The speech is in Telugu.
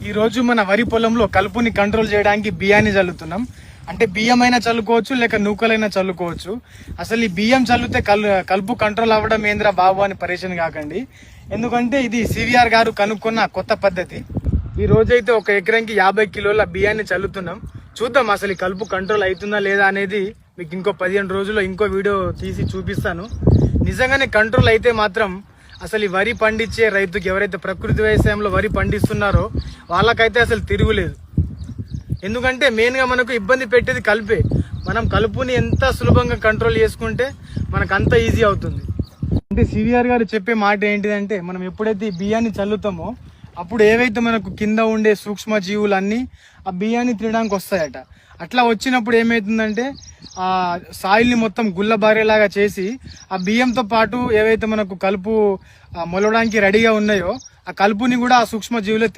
ఈ రోజు మన వరి పొలంలో కలుపుని కంట్రోల్ చేయడానికి బియ్యాన్ని చల్లుతున్నాం. అంటే బియ్యం అయినా చల్లుకోవచ్చు, లేక నూకలైనా చల్లుకోవచ్చు. అసలు ఈ బియ్యం చల్లితే కలుపు కంట్రోల్ అవ్వడం ఏంద్రా బాబు అని పరేషాన్ కాకండి. ఎందుకంటే ఇది సివిఆర్ గారు కనుక్కున్న కొత్త పద్ధతి. ఈ రోజైతే ఒక ఎకరానికి 50 కిలోల బియ్యాన్ని చల్లుతున్నాం. చూద్దాం అసలు ఈ కలుపు కంట్రోల్ అవుతుందా లేదా అనేది మీకు ఇంకో 15 రోజుల్లో ఇంకో వీడియో తీసి చూపిస్తాను. నిజంగానే కంట్రోల్ అయితే మాత్రం అసలు ఈ వరి పండించే రైతుకి, ఎవరైతే ప్రకృతి వ్యవసాయంలో వరి పండిస్తున్నారో వాళ్ళకైతే అసలు తిరుగులేదు. ఎందుకంటే మెయిన్గా మనకు ఇబ్బంది పెట్టేది కలుపే. మనం కలుపుని ఎంత సులభంగా కంట్రోల్ చేసుకుంటే మనకు అంత ఈజీ అవుతుంది. అంటే సివిఆర్ గారు చెప్పే మాట ఏంటిదంటే, మనం ఎప్పుడైతే ఈ బియ్యాన్ని చల్లుతామో అప్పుడు ఏవైతే మనకు కింద ఉండే సూక్ష్మ జీవులన్నీ ఆ బియ్యాన్ని తినడానికి వస్తాయట. అట్లా వచ్చినప్పుడు ఏమవుతుందంటే ఆ సాయిల్ని మొత్తం గుల్లబారేలాగా చేసి ఆ బియ్యంతో పాటు ఏవైతే మనకు కలుపు మొలవడానికి రెడీగా ఉన్నాయో ఆ కలుపుని కూడా ఆ సూక్ష్మ జీవులే